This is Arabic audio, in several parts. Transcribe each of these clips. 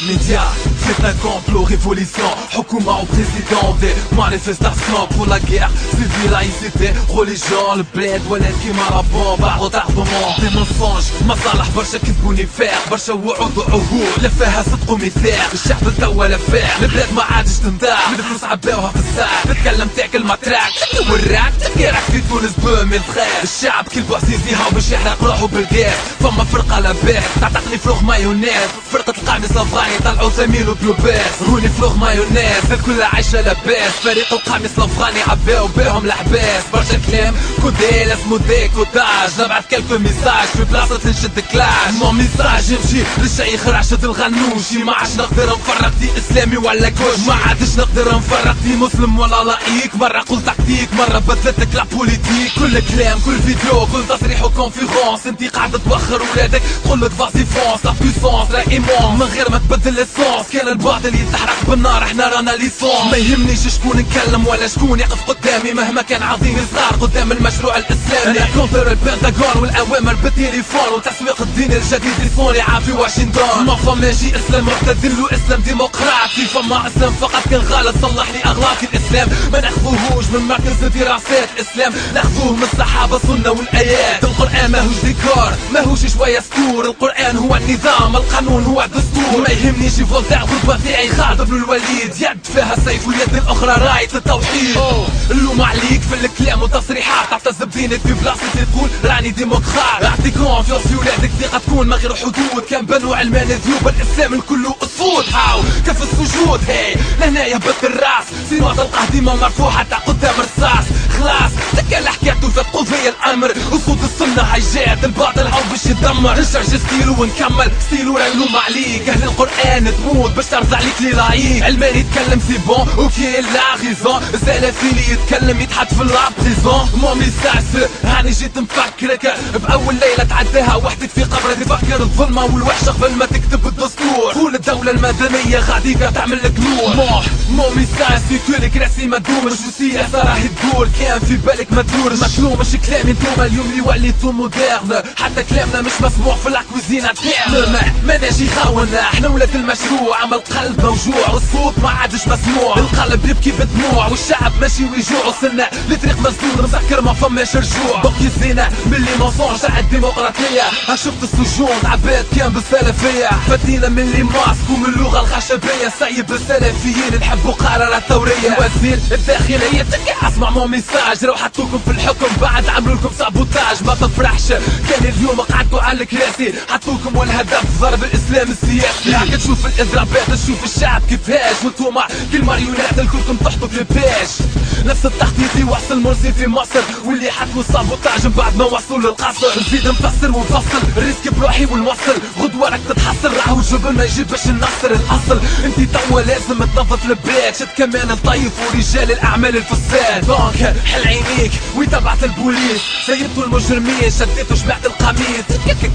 Médias, c'est un complot, révolution, حكومة au président, des manifestations pour la guerre civile, laïcité, religion, le bled ولاد كيما لا بومب retardement, des mensonges, مصالح برشا كذبوني فاق برشا وعود وعهود لا فيها صدق وميثاق الشعب توا لا فاق البلاد ما عادش تنداق من الفلوس عباوها في الساعة تتكلم تاكل ماتراك تكتب الراك تحكي راك في تونس بومي الخير الشعب كل بوعزيزيها وباش يحرق روحو بالغاز فما فرقة لاباس تعتقني فلوغ مايونيز فرقة القامي الافغاني طلعو تميل وبلوباس روني فلوغ مايونيز الكل عايشة لاباس فريق القامي الافغاني عباو بيهم الحباس برشا كلام كوديل اسمو ديكوتاج نبعث كلكو ميساج في بلاصة نشد كلاش مو ميساج يمشي للشيخ راشد الغنوشي ما عادش نقدر نفرق دي اسلامي ولا كوش ما عادش نقدر نفرق دي مسلم ولا لايك مرة قول تكتيك مرة بدلتك لا بوليتيك كل كلام كل فيديو كل تصريح وكونفيرونس انتي قاعدة توخر ولادك تقولك فاسي فونس لا بويسونس لا ايمون من غير ما تبدل السونس كان الباطل يتحرق بالنار احنا رانا ليسونس ما يهمنيش شكون نكلم ولا شكون يقف قدامي مهما كان عظيم صغار قدام المشروع الاسلامي انا كونتر البنتاغون والاوامر بالتليفون وتسويق الدين الجديد يصوني عافي واشنطن ما فماشي اسلام معتدل واسلام ديمقراطي فما اسلام فقط كان غلط صلح لي اغلاطي الاسلام ما ناخذوهوش من مركز دراسات اسلام ناخذوه من الصحابه السنه والايات القران ماهوش ديكور ماهوش شويه سطور القران هو النظام القانون هو الدستور ما يهمنيش فولتير الخطبه تاعي خالد بن الوليد يد فيها سيف واليد الاخرى رايه للتوحيد اللوم عليك في الكلام والتصريحات تعتز بدينك في بلاصتي تقول راني ديمقراط اعطي كونفيونس في ولادك ثقه تكون من غير حدود كان بنو علمان ذيوب الاسلام الكل اسود هاو كيف السجود هي لهنايا هبط الراس سينو تلقاه ديما مرفوع حتى قدام رصاص خلاص تكا الحكايات وتقول فيا الامر وصوت السنه هيجات الباطل هاو باش يدمر نشرج ستيلو ونكمل ستيلو راه نلوم عليك اهل القران تموت باش ترجع ليك لي لايك علماني يتكلم سي بون اوكي لا غيزون السلفي اللي يتكلم يتحط في لابريزون مو ميساج هاني جيت مفكرك باول ليله تعداها وحدك في قبرك تفكر الظلمه والوحشه قبل ما تكتب الدستور قول الدوله المدنيه غاديكا تعمل لك نور مو ميساج سيكولك راسي ما تدورش والسياسه راهي تدور كان في بالك ما تدورش مكلوم مش كلامي انتوما اليوم اللي وليتو موديرن حتى كلامنا مش مسموع في الكوزينه تاعنا ما نجي خاونا احنا ولاد المشروع عمل قلب موجوع والصوت ما عادش مسموع القلب يبكي بالدموع والشعب ماشي ويجوع وصلنا لطريق مسدود مسكر ما فماش رجوع بقي الزينه باللي مونسونج تاع الديمقراطيه شفت السجون عباد كان بالسلفيه فدينا من لي ماسك ومن اللغه الخشبيه سايب السلفيين نحبوا قرارات ثوريه وزير الداخليه تلقى اسمع مو ميساج راهو حطوكم في الحكم بعد عملوا لكم سابوتاج ما تفرحش كان اليوم قعدتوا على الكراسي حطوكم والهدف ضرب الاسلام السياسي هاك تشوف الاضرابات تشوف الشعب كيفاش وانتوما كل ماريونات الكلكم تحطوا في الباش نفس التخطيط يوصل مرسي في مصر واللي حطوا السابوتاج من بعد ما وصلوا للقصر نزيد نفسر ونفصل الريسك بروحي ونوصل غدوة راك تتحصل راهو الجبل ما يجيبش النصر الاصل انتي توا لازم تنظف البيت شد كمان الطيف ورجال الاعمال الفساد دونك حل عينيك وتبعت البوليس سيبتوا المجرمين شديتوا جماعة القميص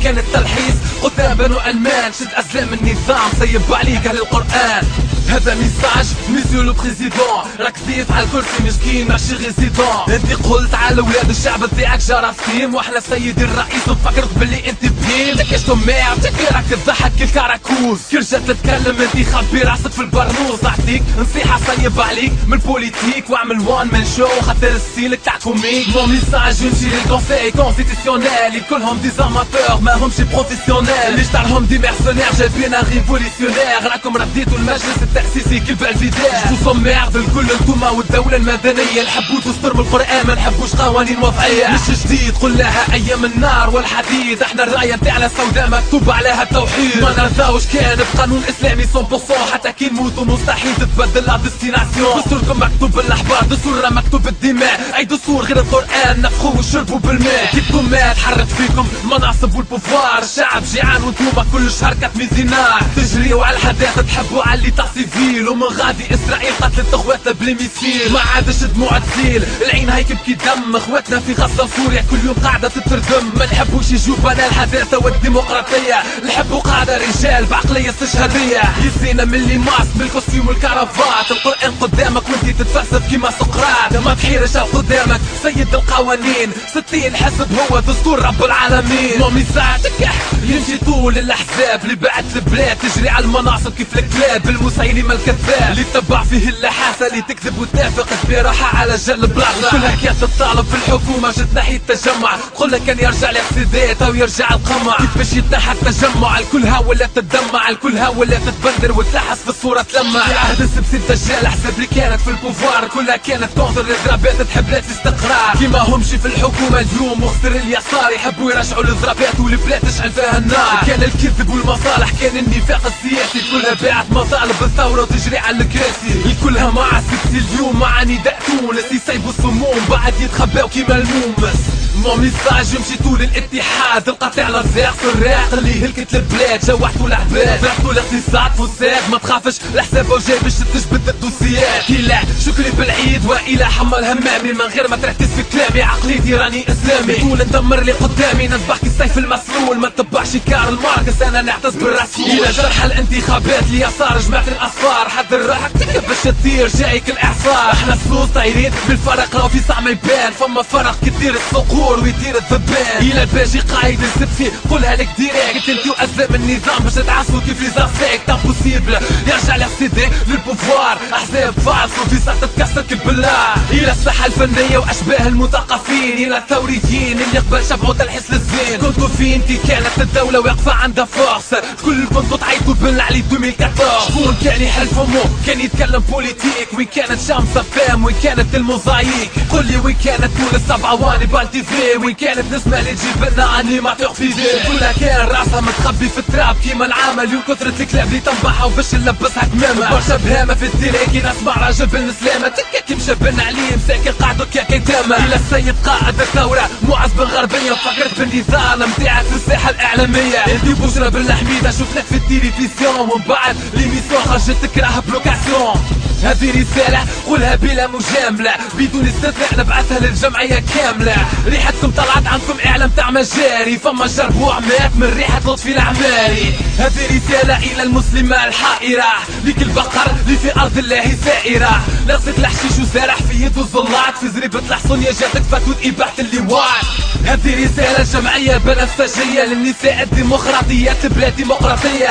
كان التلحيص قدام بنو علمان شد ازلام النظام سيب عليك اهل القران هذا ميساج ميسيو لو بريزيدون راك ضيف على الكرسي مسكين ماشي ريزيدون انت قلت على ولاد الشعب تاعك جراثيم واحنا سيدي الرئيس نفكرك باللي انت بهيم تكشتو مير تكي راك تضحك كالكراكوز كي رجعت تتكلم انت خبي راسك في البرنوس نعطيك نصيحه صيب عليك من البوليتيك واعمل وان مان شو خاطر ستيلك تاع كوميك مو ميساج يمشي للكونساي كونستيتيسيونيل كلهم دي زاماتور ما همش بروفيسيونيل اللي اشترهم دي ميرسونير جايبين ريفوليسيونير راكم رديتوا المجلس التأسيسي كل بالفيداج وصمير الكل انتوما والدولة المدنية نحبو تسترموا القرآن ما نحبوش قوانين وضعية مش جديد قلناها ايام النار والحديد احنا الراية تاعنا سوداء مكتوب عليها التوحيد ما نرضاوش كان بقانون اسلامي 100% حتى كي نموتوا مستحيل تتبدل لا ديستيناسيون دستوركم مكتوب بالاحبار دستور مكتوب بالدماء اي دستور غير القرآن نفخوه وشربوا بالماء كيفكم ما تحرك فيكم المناصب والبوفوار الشعب جيعان وانتوما كل شهر كتميزينار تجريوا على الحداثة تحبوا على اللي سيفيل ومن غادي اسرائيل قتلت اخواتها بليميسيل ما عاد قداش دموع تسيل العين هاي تبكي دم. اخواتنا في غزة وسوريا كل يوم قاعدة تتردم. ما نحبوش يجوبنا الحداثة والديمقراطية، نحبو قاعدة رجال بعقلية استشهادية. يزينا من اللي ماسك بالكوستيوم والكرافات، القرآن قدامك وانتي تتفلسف كيما سقراط. ما تحيرش قدامك سيد القوانين، 60 حزب هو دستور رب العالمين. مامي ساعتك يمشي طول الاحزاب اللي بعت البلاد تجري على المناصب كيف الكلاب. المسيلمة الكذاب اللي تبع فيه اللحاسة، اللي تكذب وتنافق براحة على جل بلاغة. كلها كانت تطالب في الحكومة جت ناحية التجمع، تقول لك كان يرجع الاقتداد او يرجع القمع. كيفاش يتنحى التجمع الكلها ولا تدمع، الكلها ولا تتبندر وتلحس في الصورة تلمع. في عهد السبسي الدجال احزاب اللي كانت في البوفوار كلها كانت كونتر الاضرابات تحب لا استقرار. كيما همش في الحكومة اليوم مخسر اليسار يحبوا يرجعوا الاضرابات والبلاد تشعل فيها النار. كان الكذب والمصالح كان النفاق السياسي، كلها باعت مطالب الثورة وتجري على الكراسي. الكلها مع السبسي اليوم مع نداء تونس يسيبوا السموم بعد يتخباو كيما المومس. مون ميساج يمشي طول الاتحاد، القطع الرزاق في الراق اللي هلكت البلاد جوعتوا العباد. رحتوا الاقتصاد فساد ما تخافش الحساب جاي باش تجبد الدوسيات. كلا شكري بالعيد والى حمال همامي، من غير ما تركز في كلامي عقليتي راني اسلامي. طول ندمر اللي قدامي نذبح كالسيف المسلول، ما تتبعش كارل ماركس انا نعتز بالرسول. الى جرح الانتخابات اليسار جماعة الاصفار، حضر روحك تكب باش تطير جايك الاعصار. احنا الصوت طايرين بالفرق راهو في ساعة ما يبان، فما فرق كتير الصقور ويدير الذبان. الى الباجي قايد السبسي قولها لك ديريكت، انتي واسلام النظام باش تعصوا كيف لي زاسيك. تامبوسيبل يرجع الاقتداء للبوفوار، احزاب فاصل وفي ساعة تتكسر كالبلار. الى الساحة الفنية واشباه المثقفين، الى الثوريين اللي قبل شبعوا تلحس للزين. كنتوا فين كي كانت الدولة واقفة عندها فورس، كل كنتوا تعيطوا بن علي 2014. شكون كان يحل فمو كان يتكلم بوليتيك، وين كانت شمسة فام وين كانت الموزايك. قل لي وين كانت تونس 7 واني بالتيفي، وين كانت نسمة اللي تجيب لنا عني ما تعرف في دي. كلها كان راسها متخبي في التراب كيما العمل، وكثرة الكلاب اللي تنبحها وباش نلبسها كمامة. برشا بهامة في الديري كي نسمع راجل بن سلامة تكا كي مشى بن عليم ساكن قاعدو كيكا يتامة. الى السيد قائد الثورة معز بن غربية، فكرت بالنضال نتاعك في الساحة الإعلامية. انتي بشرى بن الحميدة شفناك في التلفزيون، ومن بعد ليميسيون خرجت تكره بلوكاسيون. هذه رسالة قولها بلا مجاملة بدون استثناء نبعثها للجمعية كاملة. ريحتكم طلعت عندكم إعلام تاع مجاري، فما جربوع مات من ريحة لطفي العماري. هذه رسالة إلى المسلمة الحائرة، ليك البقر اللي في أرض الله سائرة. لصق الحشيش وزارع في يد الزلاط، في زريبة الحصونية جاتك فتوى إباحة اللواء. هذه رسالة جمعية بنفسجية للنساء الديمقراطيات بلا ديمقراطية.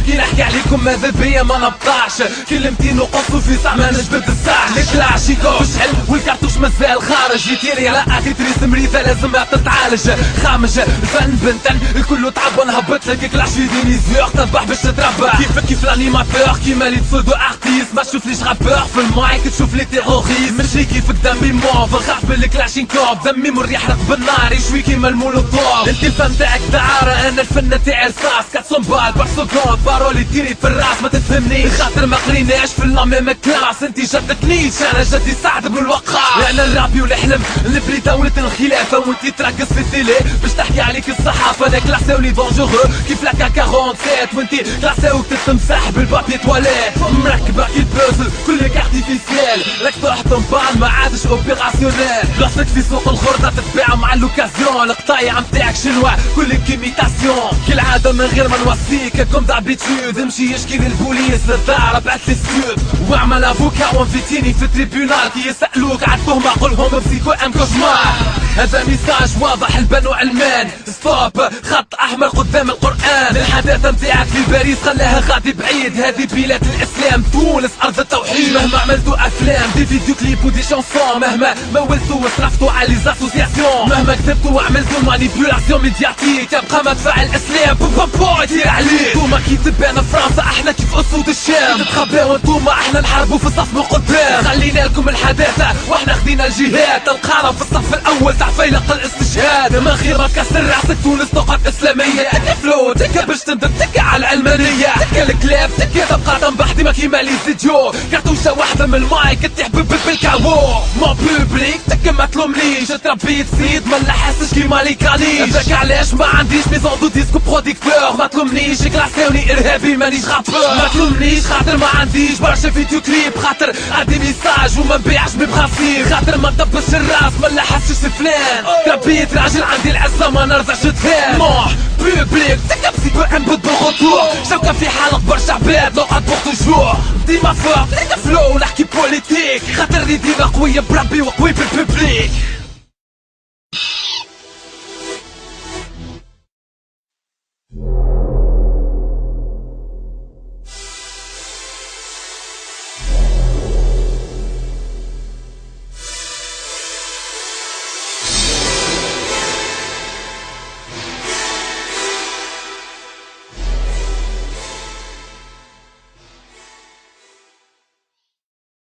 كي نحكي عليكم ماذا بيا ما نبطاش، كلمتين نقصوا في ساعة ما نجبد الساعة. الكلاشيكوف شحل والكارتوش مازال خارج، يطير يا لا تريس مريضة لازمها تتعالج. خامج الفن بنتن الكل تعب ونهبط لك كلاش في دينيزيور تذبح باش تتربى. كيف الانيماتور كيما لي تسودو ارتيست، ما تشوفليش رابور في المايك تشوف لي تيغوريست. ماشي كيفك دمي موف نخاف من الكلاشينكوف، دمي مر يحرق بالنار يشوي كيما المولوتوف. انت الفن تاعك دعارة انا الفن تاعي رصاص، 400 بال بار سكوند بارولي تيري في الراس. ما تفهمنيش خاطر ما قريناش في الامام كلاس، انتي جدك نيش انا جدي سعد بن الوقاص. انا الرابي والحلم نبري دولة الخلافة، وانتي تركز في التيلي باش تحكي عليك الصحافة. انا كلاساولي دونجورو كيف لاكا 47، وانتي كلاساوك تتمسح بالبابي تواليت. مركبة كي البوزل كلك ارتيفيسيال، راك تحطم بال ما عادش اوبيراسيونيل. بلاصتك في سوق الخردة تتباع مع اللوكازيون، القطايع متاعك شنوا كلك كيميتاسيون. كالعادة من غير ما نوصيك كوم دابيتود امشي يشكي للبوليس للدار بعت لي ستود، واعمل افوكا وانفيتيني في التريبيونال كي يسألوك على التهمة قولهم بسيكو ام كوشمار. هذا ميساج واضح البنو علمان، ستوب خط احمر قدام القرآن. الحداثة متاعك في باريس خلاها غادي بعيد، هذه بلاد الاسلام تونس ارض التوحيد. مهما عملتوا افلام دي فيديو كليب ودي شانسون، مهما مولتوا وصرفتوا على لي زاسوسياسيون، مهما كتبتوا وعملتوا مانيبيولاسيون ميدياتيك، تبقى مدفع الاسلام بوبا يطير عليك. توما كي تبان فرنسا احنا كيف اسود الشام، تتخباو انتوما احنا نحاربوا في الصف من قدام. خلينا لكم الحداثة واحنا خدينا الجهاد، القارة في الصف الاول تاع فيلق الاستشهاد. من غير ما كسر راسك تونس طاقات اسلامية تكا فلو تكا باش تندم تكا على الالمانية تكا الكلاب تكا تبقى تنبح ديما كيما لي زيديو كارتوشة واحدة من المايك تحبب بالكاو مون بوبليك تكا ما تلومنيش تربيت سيد ما نحسش كيما لي كانيش هذاك علاش ما عنديش ميزون دو ديسكو بروديكتور ما تلومنيش كلاسيوني ارهابي مانيش غابور ما تلومنيش خاطر ما عنديش برشا فيديو كليب خاطر عندي ميساج وما نبيعش ببرانسيب خاطر ما نطبش الراس ما نحسش فلان تربيت راجل عندي العزة ما نرزعش تفان مون بوبليك تكا بسيكو ان بو دو روتور شوكا في حالك برشا عباد لو عاد بور توجور ديما فور تكا فلو نحكي بوليتيك خاطر ديما قوية بربي وقوي بالبوبليك